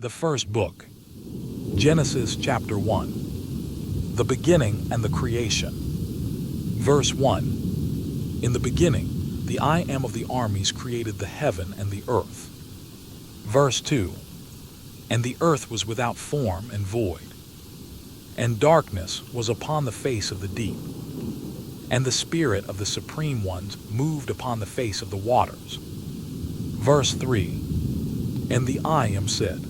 The first book, Genesis chapter 1, the beginning and the creation. Verse 1, in the beginning, the I Am of the armies created the heaven and the earth. Verse 2, and the earth was without form and void, and darkness was upon the face of the deep, and the Spirit of the Supreme Ones moved upon the face of the waters. Verse 3, and the I Am said,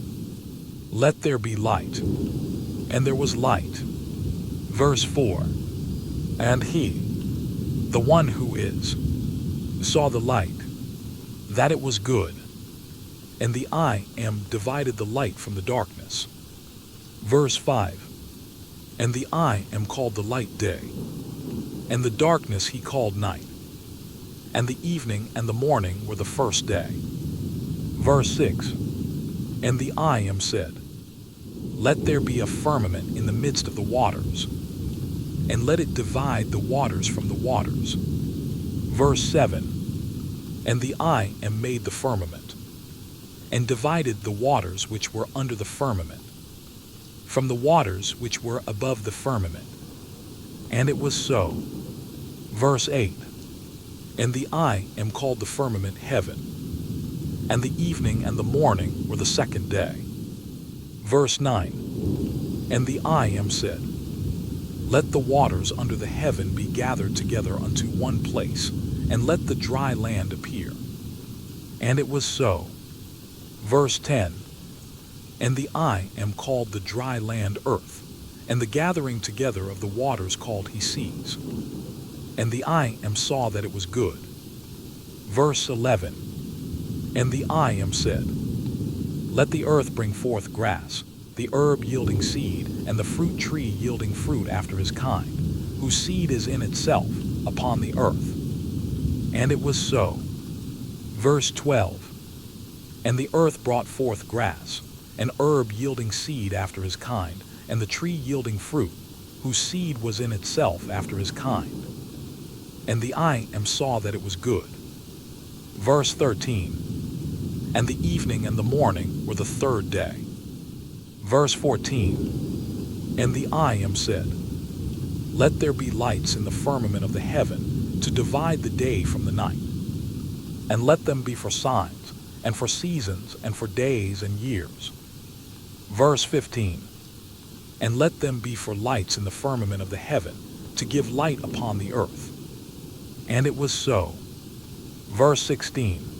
let there be light, and there was light. Verse 4, and he, the one who is, saw the light, that it was good, and the I Am divided the light from the darkness. Verse 5, and the I Am called the light day, and the darkness he called night, and the evening and the morning were the first day. Verse 6, and the I Am said, let there be a firmament in the midst of the waters, and let it divide the waters from the waters. Verse 7, and the I Am made the firmament, and divided the waters which were under the firmament from the waters which were above the firmament. And it was so. Verse 8, and the I Am called the firmament heaven, and the evening and the morning were the second day. Verse 9, and the I Am said, let the waters under the heaven be gathered together unto one place, and let the dry land appear. And it was so. Verse 10, and the I Am called the dry land earth, and the gathering together of the waters called he seas. And the I Am saw that it was good. Verse 11, and the I Am said, let the earth bring forth grass, the herb yielding seed, and the fruit tree yielding fruit after his kind, whose seed is in itself upon the earth. And it was so. Verse 12, and the earth brought forth grass, an herb yielding seed after his kind, and the tree yielding fruit, whose seed was in itself after his kind. And the I Am saw that it was good. Verse 13, and the evening and the morning were the third day. Verse 14, and the I Am said, let there be lights in the firmament of the heaven to divide the day from the night, and let them be for signs, and for seasons, and for days and years. Verse 15, and let them be for lights in the firmament of the heaven to give light upon the earth. And it was so. Verse 16,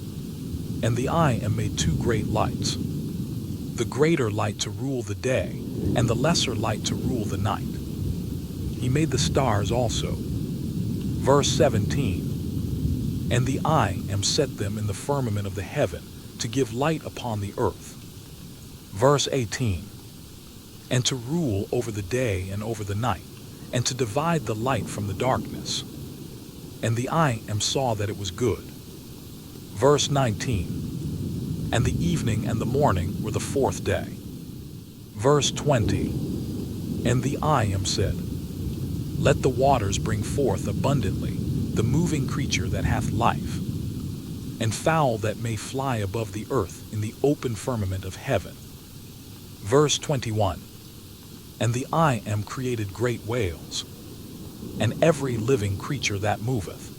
and the I Am made two great lights, the greater light to rule the day, and the lesser light to rule the night. He made the stars also. Verse 17, and the I Am set them in the firmament of the heaven to give light upon the earth. Verse 18, and to rule over the day and over the night, and to divide the light from the darkness. And the I Am saw that it was good. Verse 19, and the evening and the morning were the fourth day. Verse 20, and the I Am said, let the waters bring forth abundantly the moving creature that hath life, and fowl that may fly above the earth in the open firmament of heaven. Verse 21, and the I Am created great whales, and every living creature that moveth,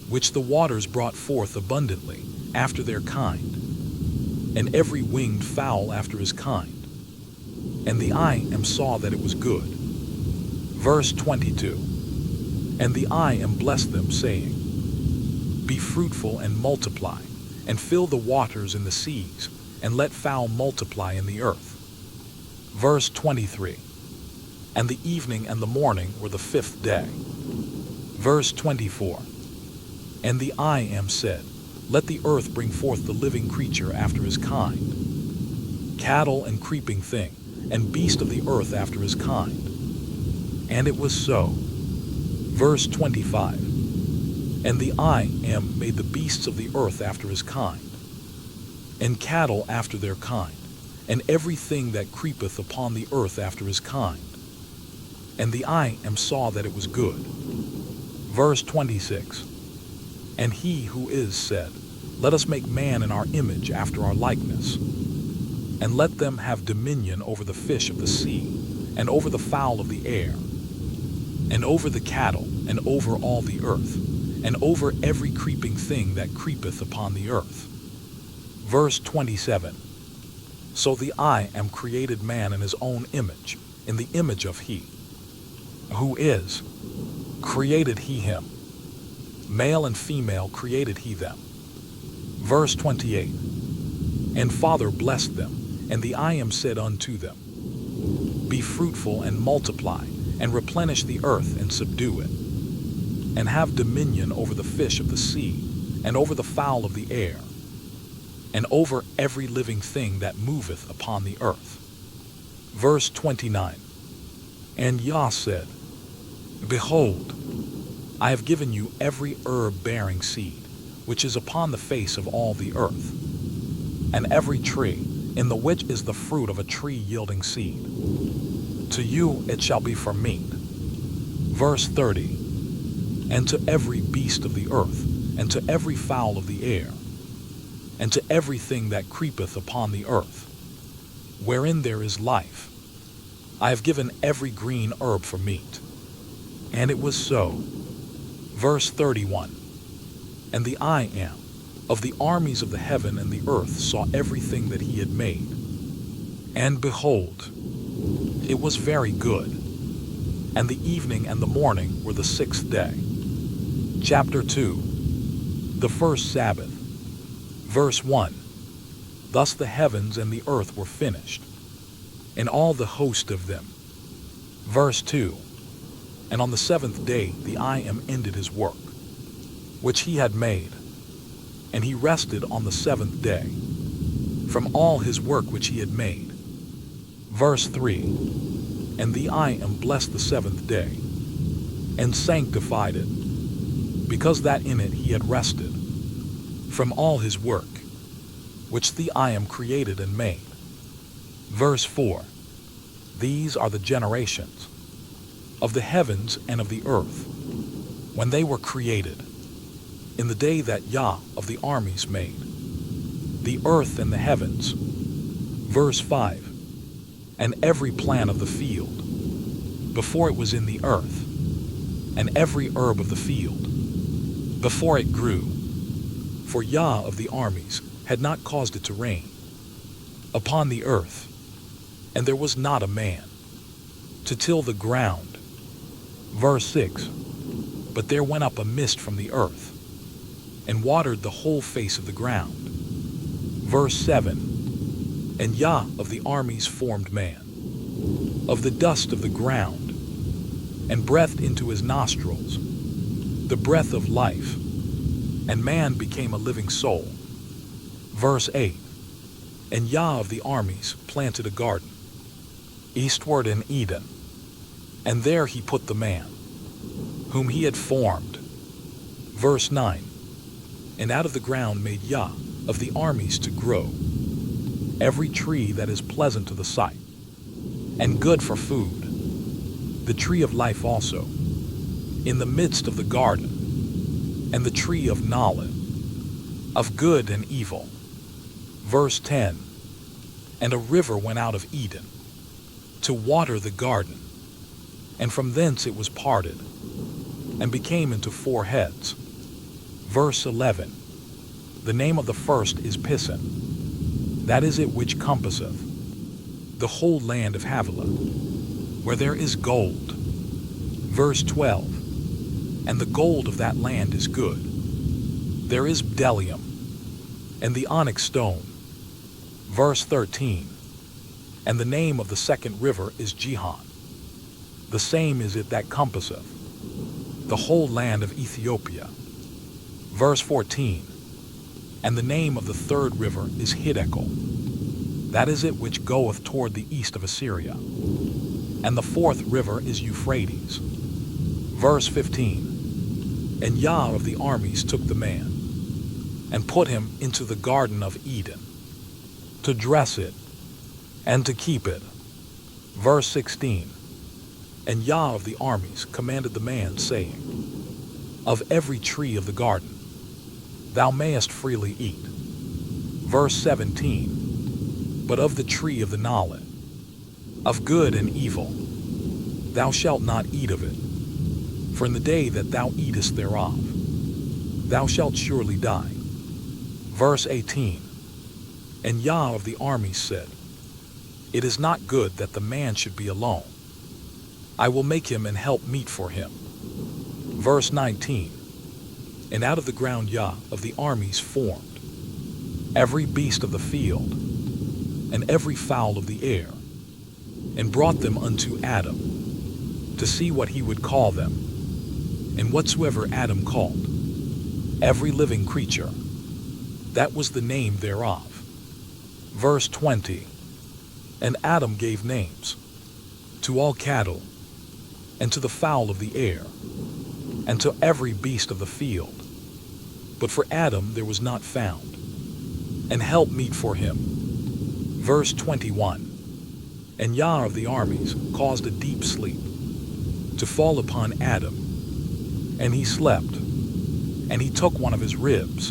which the waters brought forth abundantly after their kind, and every winged fowl after his kind. And the I Am saw that it was good. Verse 22, and the I Am blessed them, saying, be fruitful and multiply, and fill the waters in the seas, and let fowl multiply in the earth. Verse 23, and the evening and the morning were the fifth day. Verse 24, and the I Am said, let the earth bring forth the living creature after his kind, cattle and creeping thing, and beast of the earth after his kind. And it was so. Verse 25, and the I Am made the beasts of the earth after his kind, and cattle after their kind, and everything that creepeth upon the earth after his kind. And the I Am saw that it was good. Verse 26, and he who is said, let us make man in our image after our likeness. And let them have dominion over the fish of the sea, and over the fowl of the air, and over the cattle, and over all the earth, and over every creeping thing that creepeth upon the earth. Verse 27. So the I am created man in his own image, in the image of he, who is, created he him. Male and female created he them. Verse 28. And Father blessed them, and the I am said unto them, Be fruitful and multiply, and replenish the earth and subdue it, and have dominion over the fish of the sea, and over the fowl of the air, and over every living thing that moveth upon the earth. Verse 29. And Yah said, Behold, I have given you every herb bearing seed, which is upon the face of all the earth, and every tree, in the which is the fruit of a tree yielding seed. To you it shall be for meat. Verse 30. And to every beast of the earth, and to every fowl of the air, and to everything that creepeth upon the earth, wherein there is life, I have given every green herb for meat. And it was so. Verse 31. And the I am of the armies of the heaven and the earth saw everything that he had made. And behold, it was very good. And the evening and the morning were the sixth day. Chapter 2. The first Sabbath. Verse 1. Thus the heavens and the earth were finished, and all the host of them. Verse 2. And on the seventh day the I am ended his work, which he had made, and he rested on the seventh day from all his work which he had made. Verse 3. And the I am blessed the seventh day, and sanctified it, because that in it he had rested from all his work, which the I am created and made. Verse 4. These are the generations of the heavens and of the earth, when they were created, in the day that Yah of the armies made the earth and the heavens. Verse 5. And every plant of the field, before it was in the earth, and every herb of the field, before it grew, for Yah of the armies had not caused it to rain upon the earth, and there was not a man to till the ground. Verse 6. But there went up a mist from the earth, and watered the whole face of the ground. Verse 7. And Yah of the armies formed man of the dust of the ground, and breathed into his nostrils the breath of life, and man became a living soul. Verse 8. And Yah of the armies planted a garden eastward in Eden, and there he put the man whom he had formed. Verse 9. And out of the ground made Yah of the armies to grow every tree that is pleasant to the sight, and good for food, the tree of life also, in the midst of the garden, and the tree of knowledge of good and evil. Verse 10. And a river went out of Eden to water the garden, and from thence it was parted, and became into four heads. Verse 11. The name of the first is Pison, that is it which compasseth the whole land of Havilah, where there is gold. Verse 12. And the gold of that land is good. There is bdellium, and the onyx stone. Verse 13. And the name of the second river is Gihon. The same is it that compasseth the whole land of Ethiopia. Verse 14. And the name of the third river is Hiddekel. That is it which goeth toward the east of Assyria. And the fourth river is Euphrates. Verse 15. And Yah of the armies took the man, and put him into the garden of Eden, to dress it, and to keep it. Verse 16. And Yah of the armies commanded the man, saying, Of every tree of the garden thou mayest freely eat. Verse 17. but of the tree of the knowledge of good and evil. Thou shalt not eat of it, for in the day that thou eatest thereof, thou shalt surely die. Verse 18. And Yah of the armies said, It is not good that the man should be alone. I will make him an help meet for him. Verse 19. And out of the ground Yah of the armies formed every beast of the field, and every fowl of the air, and brought them unto Adam, to see what he would call them. And whatsoever Adam called every living creature, that was the name thereof. Verse 20. And Adam gave names to all cattle, and to the fowl of the air, and to every beast of the field. But for Adam there was not found an helpmeet for him. Verse 21. And Yah of the armies caused a deep sleep to fall upon Adam, and he slept. And he took one of his ribs,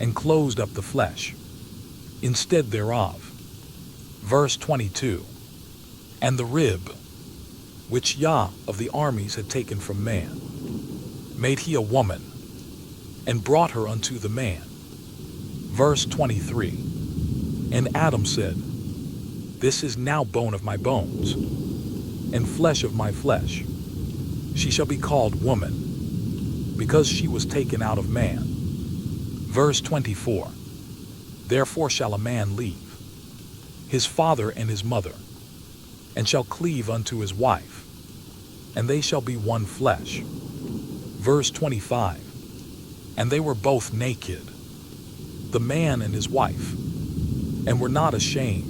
and closed up the flesh instead thereof. Verse 22. And the rib, which Yah of the armies had taken from man, made he a woman, and brought her unto the man. Verse 23. And Adam said, This is now bone of my bones, and flesh of my flesh. She shall be called woman, because she was taken out of man. Verse 24. Therefore shall a man leave his father and his mother, and shall cleave unto his wife, and they shall be one flesh. Verse 25. And they were both naked, the man and his wife, and were not ashamed.